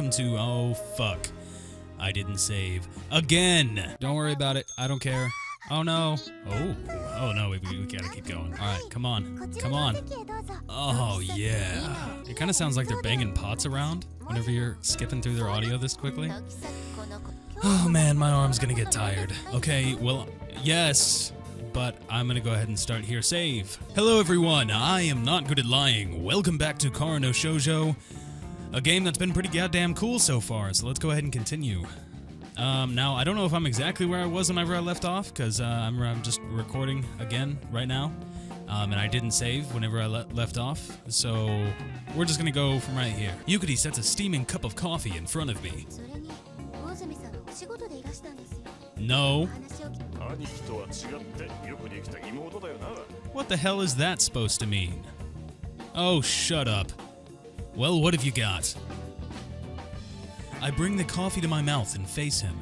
come to... Oh, fuck. I didn't save. Again! Don't worry about it. I don't care. Oh, no. Oh, no, we gotta keep going. Alright, come on. Come on. Oh, yeah. It kind of sounds like they're banging pots around whenever you're skipping through their audio this quickly. Oh, man, my arm's gonna get tired. Okay, well, yes, but I'm gonna go ahead and start here. Save. Hello, everyone. I am not good at lying. Welcome back to CANT Shoujo. A game that's been pretty goddamn cool so far, so let's go ahead and continue. Now, I don't know if I'm exactly where I was whenever I left off, because I'm just recording again right now, and I didn't save whenever I left off, so we're just gonna go from right here. Yukari sets a steaming cup of coffee in front of me. No. What the hell is that supposed to mean? Oh, shut up. Well, what have you got? I bring the coffee to my mouth and face him.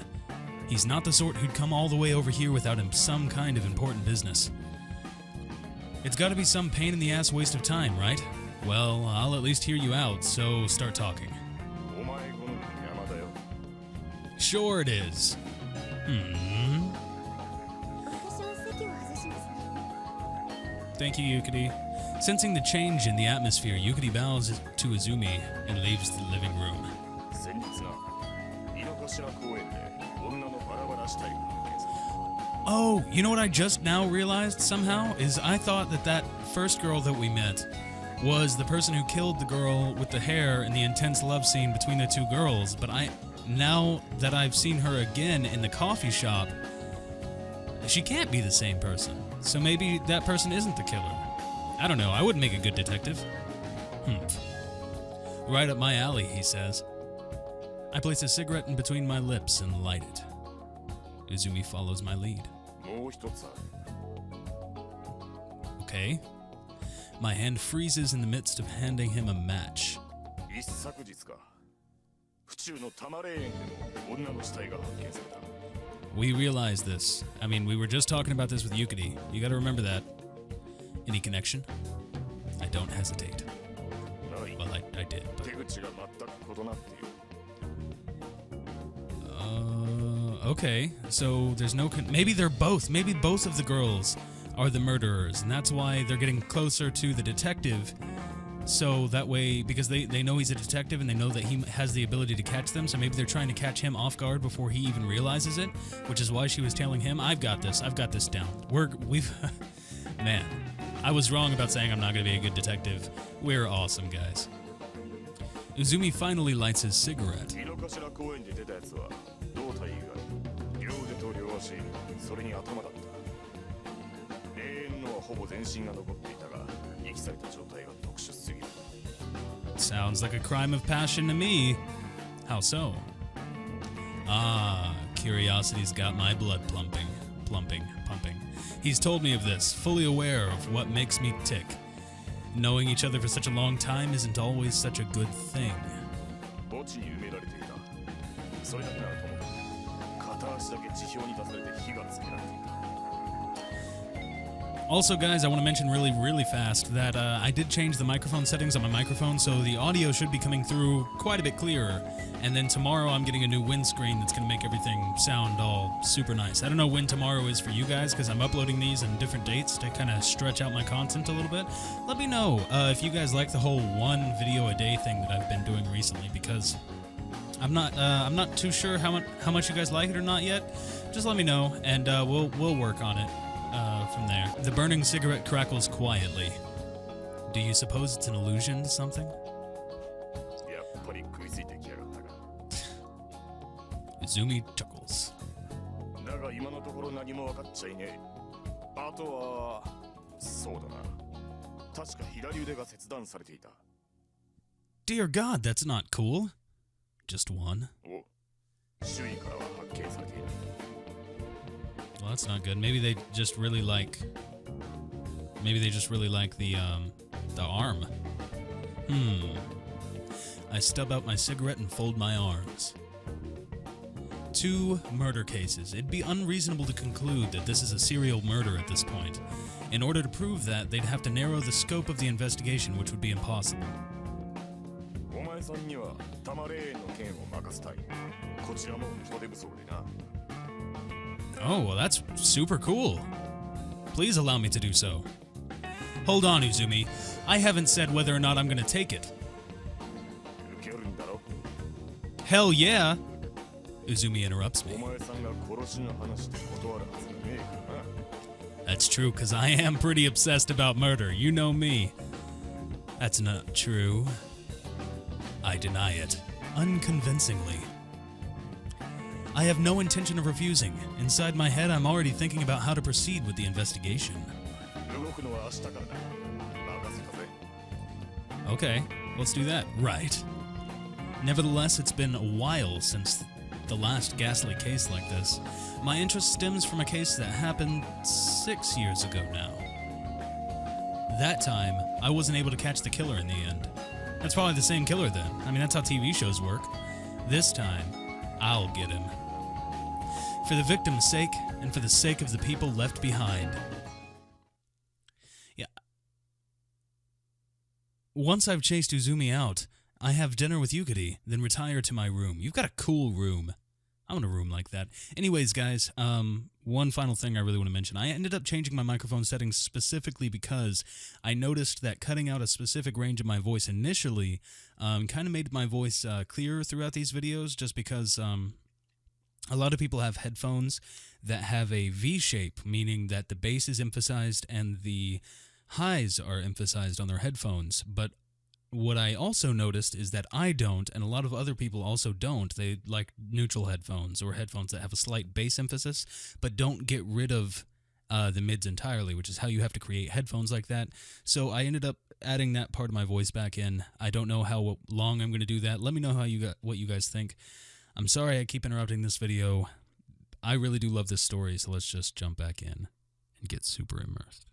He's not the sort who'd come all the way over here without him some kind of important business. It's gotta be some pain-in-the-ass waste of time, right? Well, I'll at least hear you out, so start talking. Sure it is. Thank you, Yukari. Sensing the change in the atmosphere, Yukari bows to Izumi and leaves the living room. Oh, you know what I just now realized somehow? Is I thought that first girl that we met was the person who killed the girl with the hair in the intense love scene between the two girls, but now that I've seen her again in the coffee shop, she can't be the same person. So maybe that person isn't the killer. I don't know, I wouldn't make a good detective. Right up my alley, he says. I place a cigarette in between my lips and light it. Izumi follows my lead. Okay. My hand freezes in the midst of handing him a match. We realize this. I mean, we were just talking about this with Yukari. You gotta remember that. Any connection? I don't hesitate. Well, I did, but... Okay, so there's no... Maybe they're both. Maybe both of the girls are the murderers, and that's why they're getting closer to the detective. So that way, because they know he's a detective and they know that he has the ability to catch them, so maybe they're trying to catch him off guard before he even realizes it, which is why she was telling him, I've got this down. We've... Man, I was wrong about saying I'm not going to be a good detective. We're awesome, guys. Izumi finally lights his cigarette. Sounds like a crime of passion to me. How so? Ah, curiosity's got my blood pumping. He's told me of this, fully aware of what makes me tick. Knowing each other for such a long time isn't always such a good thing. Also, guys, I want to mention really fast that I did change the microphone settings on my microphone, so the audio should be coming through quite a bit clearer. And then tomorrow I'm getting a new windscreen that's going to make everything sound all super nice. I don't know when tomorrow is for you guys, because I'm uploading these on different dates to kind of stretch out my content a little bit. Let me know if you guys like the whole one video a day thing that I've been doing recently, because I'm not too sure how much you guys like it or not yet. Just let me know, and we'll work on it. From there. The burning cigarette crackles quietly. Do you suppose it's an allusion to something? Izumi chuckles. Dear God, that's not cool. Just one. Well, that's not good. Maybe they just really like the arm. I stub out my cigarette and fold my arms. 2 murder cases. It'd be unreasonable to conclude that this is a serial murder at this point. In order to prove that, they'd have to narrow the scope of the investigation, which would be impossible. Oh, well, that's super cool. Please allow me to do so. Hold on, Uzumi. I haven't said whether or not I'm gonna take it. Hell yeah! Uzumi interrupts me. That's true, because I am pretty obsessed about murder. You know me. That's not true. I deny it, unconvincingly. I have no intention of refusing. Inside my head, I'm already thinking about how to proceed with the investigation. Okay, let's do that. Right. Nevertheless, it's been a while since the last ghastly case like this. My interest stems from a case that happened 6 years ago now. That time, I wasn't able to catch the killer in the end. That's probably the same killer then. I mean, that's how TV shows work. This time, I'll get him. For the victim's sake, and for the sake of the people left behind. Yeah. Once I've chased Uzumi out, I have dinner with Yukari, then retire to my room. You've got a cool room. I want a room like that. Anyways, guys, one final thing I really want to mention. I ended up changing my microphone settings specifically because I noticed that cutting out a specific range of my voice initially kind of made my voice clearer throughout these videos, just because a lot of people have headphones that have a V shape, meaning that the bass is emphasized and the highs are emphasized on their headphones. But what I also noticed is that I don't, and a lot of other people also don't. They like neutral headphones or headphones that have a slight bass emphasis, but don't get rid of the mids entirely, which is how you have to create headphones like that. So I ended up adding that part of my voice back in. I don't know how long I'm going to do that. Let me know what you guys think. I'm sorry I keep interrupting this video. I really do love this story, so let's just jump back in and get super immersed.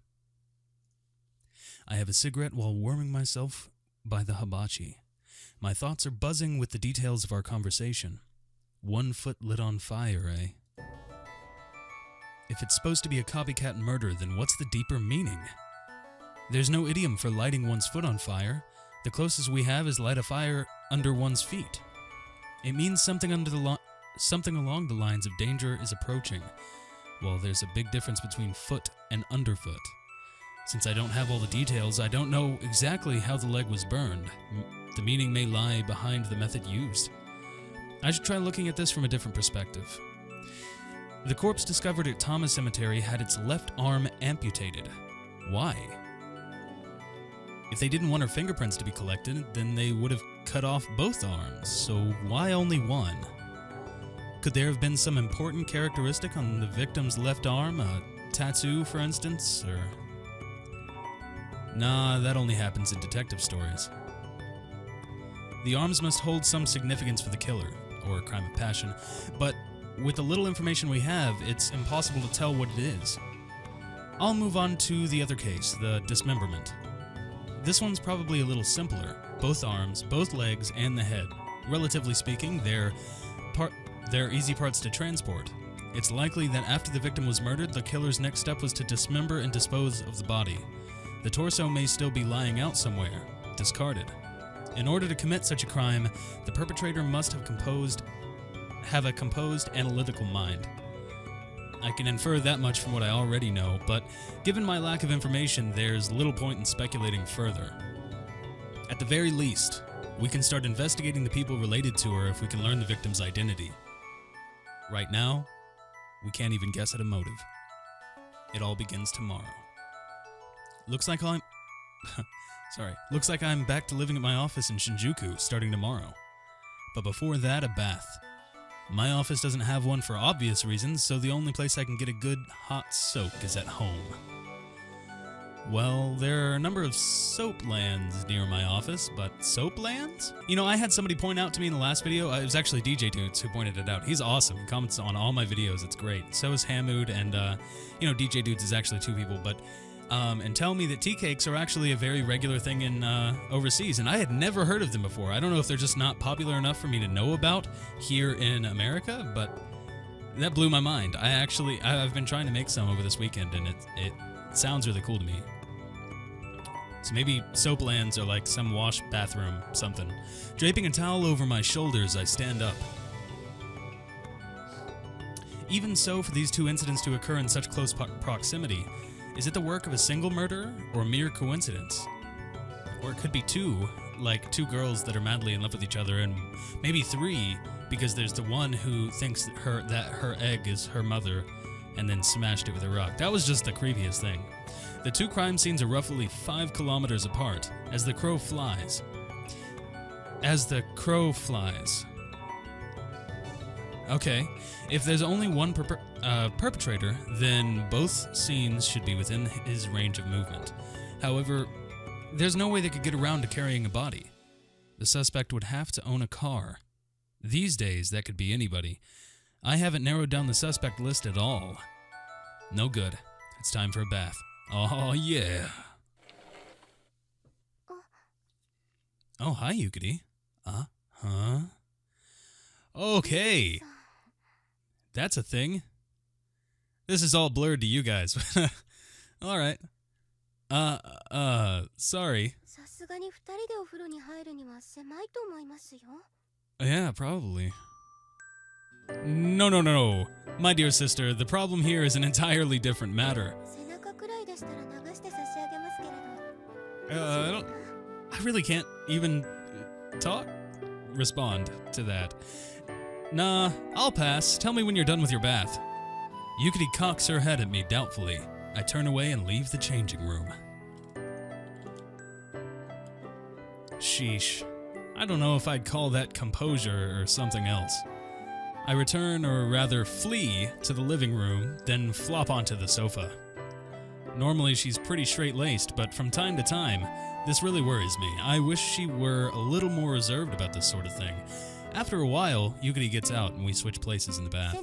I have a cigarette while warming myself by the hibachi. My thoughts are buzzing with the details of our conversation. 1 foot lit on fire, eh? If it's supposed to be a copycat murder, then what's the deeper meaning? There's no idiom for lighting one's foot on fire. The closest we have is light a fire under one's feet. It means something along the lines of danger is approaching. Well, there's a big difference between foot and underfoot. Since I don't have all the details, I don't know exactly how the leg was burned. The meaning may lie behind the method used. I should try looking at this from a different perspective. The corpse discovered at Thomas Cemetery had its left arm amputated. Why? If they didn't want her fingerprints to be collected, then they would have cut off both arms, so why only one? Could there have been some important characteristic on the victim's left arm? A tattoo, for instance, or... Nah, that only happens in detective stories. The arms must hold some significance for the killer, or a crime of passion, but with the little information we have, it's impossible to tell what it is. I'll move on to the other case, the dismemberment. This one's probably a little simpler. Both arms, both legs, and the head. Relatively speaking, they're easy parts to transport. It's likely that after the victim was murdered, the killer's next step was to dismember and dispose of the body. The torso may still be lying out somewhere, discarded. In order to commit such a crime, the perpetrator must have a composed, analytical mind. I can infer that much from what I already know, but given my lack of information, there's little point in speculating further. At the very least, we can start investigating the people related to her if we can learn the victim's identity. Right now, we can't even guess at a motive. It all begins tomorrow. Looks like I'm back to living at my office in Shinjuku starting tomorrow. But before that, a bath. My office doesn't have one for obvious reasons, so the only place I can get a good hot soak is at home. Well, there are a number of soap lands near my office, but soap lands? You know, I had somebody point out to me in the last video, it was actually DJ Dudes who pointed it out. He's awesome. He comments on all my videos. It's great. So is Hamood, and, DJ Dudes is actually 2 people, but... and tell me that tea cakes are actually a very regular thing in overseas, and I had never heard of them before. I don't know if they're just not popular enough for me to know about here in America, but that blew my mind. I've been trying to make some over this weekend, and it sounds really cool to me. So maybe soaplands are like some wash bathroom, something. Draping a towel over my shoulders, I stand up. Even so, for these two incidents to occur in such close proximity, is it the work of a single murderer or mere coincidence? Or it could be two, like two girls that are madly in love with each other, and maybe three, because there's the one who thinks that her egg is her mother and then smashed it with a rock. That was just the creepiest thing. The two crime scenes are roughly 5 kilometers apart, as the crow flies. Okay, if there's only one perpetrator, then both scenes should be within his range of movement. However, there's no way they could get around to carrying a body. The suspect would have to own a car. These days, that could be anybody. I haven't narrowed down the suspect list at all. No good. It's time for a bath. Oh, yeah. Oh, hi, Yukari. Huh? Okay. That's a thing. This is all blurred to you guys. All right. Sorry. Yeah, probably. No. My dear sister, the problem here is an entirely different matter. I really can't even respond to that. Nah, I'll pass. Tell me when you're done with your bath. Yukari cocks her head at me doubtfully. I turn away and leave the changing room. Sheesh. I don't know if I'd call that composure or something else. I return, or rather flee, to the living room, then flop onto the sofa. Normally she's pretty straight-laced, but from time to time, this really worries me. I wish she were a little more reserved about this sort of thing. After a while, Yukari gets out and we switch places in the bath.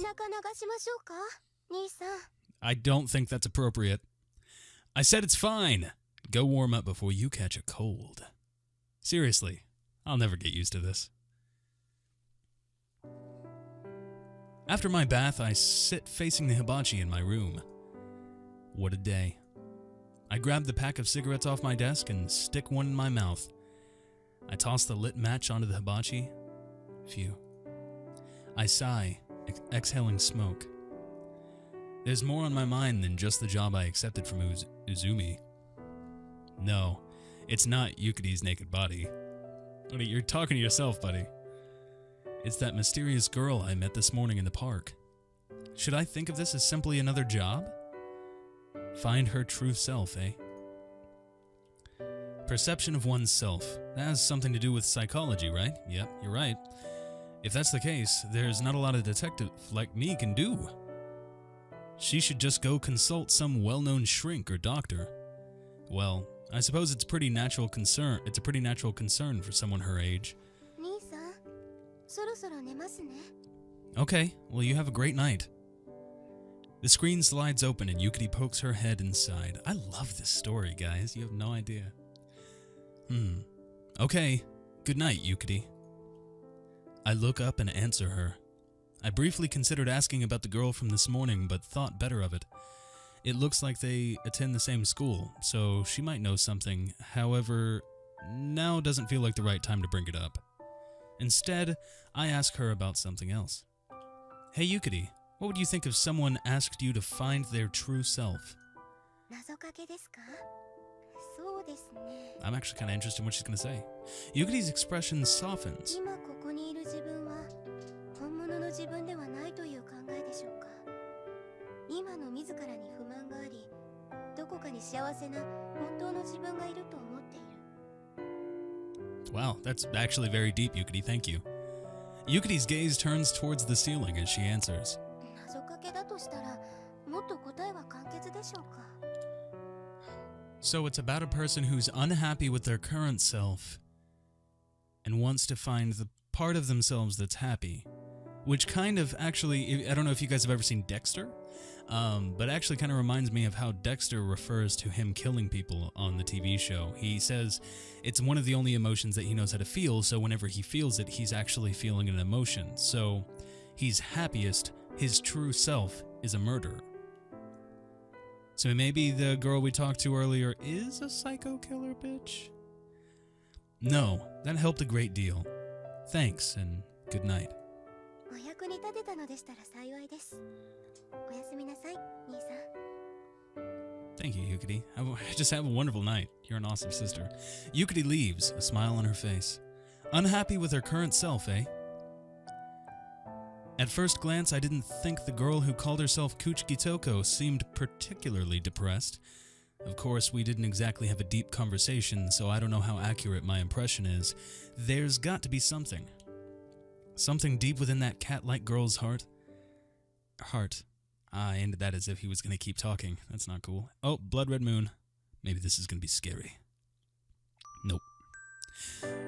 I don't think that's appropriate. I said it's fine. Go warm up before you catch a cold. Seriously, I'll never get used to this. After my bath, I sit facing the hibachi in my room. What a day. I grab the pack of cigarettes off my desk and stick one in my mouth. I toss the lit match onto the hibachi. Phew. I sigh, exhaling smoke. There's more on my mind than just the job I accepted from Uzumi. No, it's not Yukari's naked body. You're talking to yourself, buddy. It's that mysterious girl I met this morning in the park. Should I think of this as simply another job? Find her true self, eh? Perception of oneself. That has something to do with psychology, right? Yep, you're right. If that's the case, there's not a lot a detective like me can do. She should just go consult some well-known shrink or doctor. Well, I suppose it's a pretty natural concern for someone her age. Okay, well, you have a great night. The screen slides open and Yukari pokes her head inside. I love this story, guys. You have no idea. Okay, good night, Yukari. I look up and answer her. I briefly considered asking about the girl from this morning, but thought better of it. It looks like they attend the same school, so she might know something. However, now doesn't feel like the right time to bring it up. Instead, I ask her about something else. Hey Yukari, what would you think if someone asked you to find their true self? I'm actually kind of interested in what she's going to say. Yukari's expression softens. Wow, that's actually very deep, Yukari, thank you. Yukari's gaze turns towards the ceiling as she answers. So it's about a person who's unhappy with their current self and wants to find the part of themselves that's happy. Which kind of actually, I don't know if you guys have ever seen Dexter, but actually kind of reminds me of how Dexter refers to him killing people on the TV show. He says it's one of the only emotions that he knows how to feel, so whenever he feels it, he's actually feeling an emotion. So he's happiest, his true self is a murderer. So maybe the girl we talked to earlier is a psycho killer bitch? No, that helped a great deal. Thanks, and good night. Thank you, Yukari. Just have a wonderful night. You're an awesome sister. Yukari leaves, a smile on her face. Unhappy with her current self, eh? At first glance, I didn't think the girl who called herself Kuchiki Toko seemed particularly depressed. Of course, we didn't exactly have a deep conversation, so I don't know how accurate my impression is. There's got to be something. Something deep within that cat-like girl's heart. I ended that as if he was going to keep talking. That's not cool. Oh, Blood Red Moon. Maybe this is going to be scary. Nope.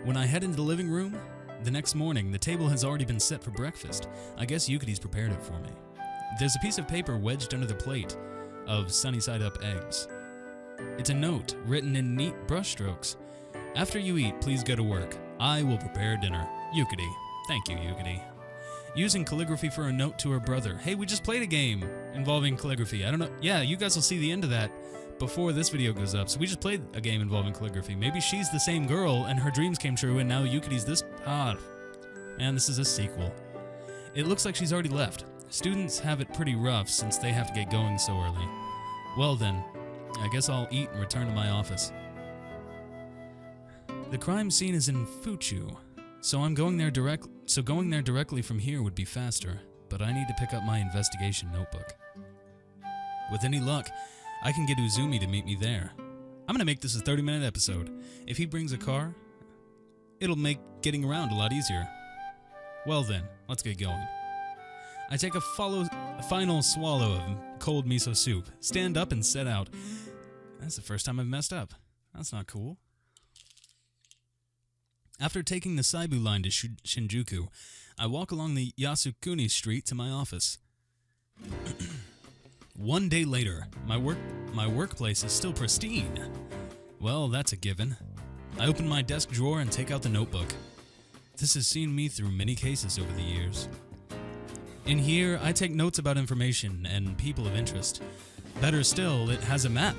When I head into the living room, the next morning, the table has already been set for breakfast. I guess Yukari's prepared it for me. There's a piece of paper wedged under the plate of sunny-side-up eggs. It's a note written in neat brushstrokes. After you eat, please go to work. I will prepare dinner. Yukari. Thank you, Yukari. Using calligraphy for a note to her brother. Hey, we just played a game involving calligraphy. I don't know. Yeah, you guys will see the end of that before this video goes up. So we just played a game involving calligraphy. Maybe she's the same girl and her dreams came true and now Yukari's this... Man, this is a sequel. It looks like she's already left. Students have it pretty rough since they have to get going so early. Well then, I guess I'll eat and return to my office. The crime scene is in Fuchu, so going there directly from here would be faster, but I need to pick up my investigation notebook. With any luck, I can get Uzumi to meet me there. I'm gonna make this a 30-minute episode. If he brings a car, it'll make getting around a lot easier. Well then, let's get going. I take a final swallow of cold miso soup, stand up and set out. That's the first time I've messed up. That's not cool. After taking the Saibu line to Shinjuku, I walk along the Yasukuni street to my office. One day later, my workplace is still pristine. Well, that's a given. I open my desk drawer and take out the notebook. This has seen me through many cases over the years. In here, I take notes about information and people of interest. Better still, it has a map.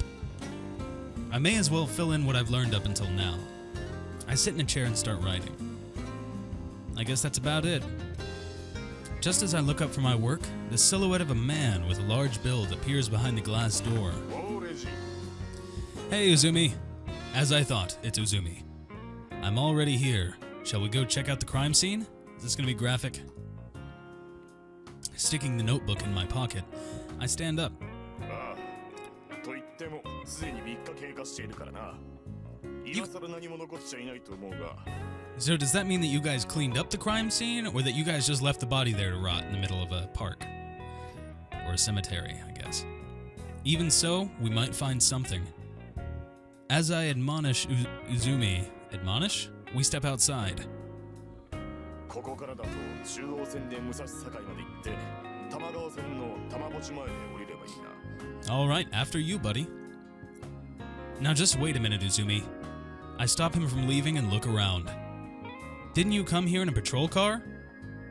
I may as well fill in what I've learned up until now. I sit in a chair and start writing. I guess that's about it. Just as I look up from my work, the silhouette of a man with a large build appears behind the glass door. Hey, Uzumi. As I thought, it's Uzumi. I'm already here. Shall we go check out the crime scene? Is this gonna be graphic? Sticking the notebook in my pocket, I stand up. So does that mean that you guys cleaned up the crime scene, or that you guys just left the body there to rot in the middle of a park? Or a cemetery, I guess. Even so, we might find something. As I admonish Uzumi, we step outside. Alright, after you, buddy. Now just wait a minute, Uzumi. I stop him from leaving and look around. Didn't you come here in a patrol car?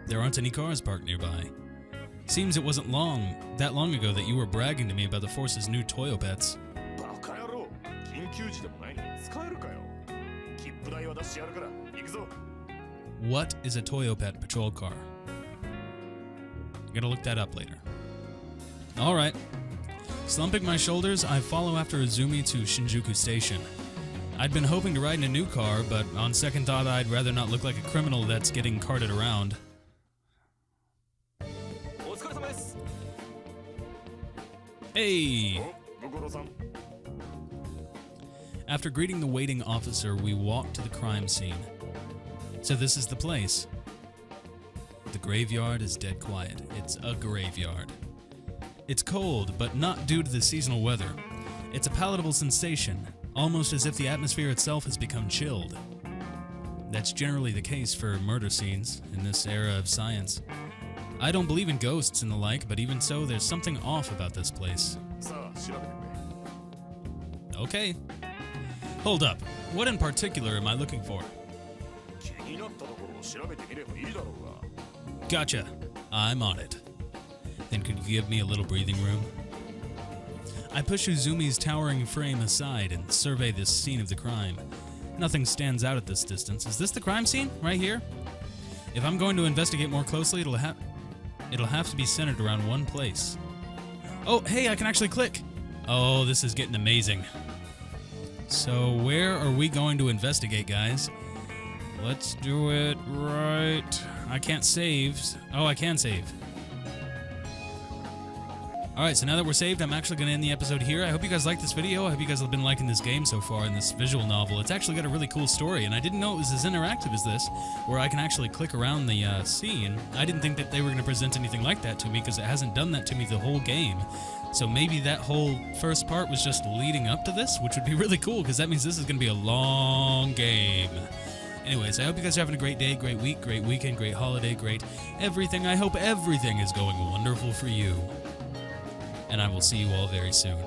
There aren't any cars parked nearby. Seems it wasn't that long ago that you were bragging to me about the Force's new Toyopets. What is a Toyopet patrol car? I'm gonna look that up later. Alright. Slumping my shoulders, I follow after Uzumi to Shinjuku Station. I'd been hoping to ride in a new car, but on second thought I'd rather not look like a criminal that's getting carted around. Hey! After greeting the waiting officer, we walk to the crime scene. So this is the place. The graveyard is dead quiet. It's a graveyard. It's cold, but not due to the seasonal weather. It's a palatable sensation, almost as if the atmosphere itself has become chilled. That's generally the case for murder scenes in this era of science. I don't believe in ghosts and the like, but even so, there's something off about this place. Okay. Hold up. What in particular am I looking for? Gotcha. I'm on it. Then could you give me a little breathing room? I push Uzumi's towering frame aside and survey this scene of the crime. Nothing stands out at this distance. Is this the crime scene? Right here? If I'm going to investigate more closely, it'll have to be centered around one place. Oh, hey, I can actually click! Oh, this is getting amazing. So where are we going to investigate, guys? Let's do it right... I can't save. Oh, I can save. Alright, so now that we're saved, I'm actually going to end the episode here. I hope you guys liked this video. I hope you guys have been liking this game so far in this visual novel. It's actually got a really cool story, and I didn't know it was as interactive as this, where I can actually click around the scene. I didn't think that they were going to present anything like that to me, because it hasn't done that to me the whole game. So maybe that whole first part was just leading up to this, which would be really cool, because that means this is going to be a long game. Anyways, I hope you guys are having a great day, great week, great weekend, great holiday, great everything. I hope everything is going wonderful for you. And I will see you all very soon.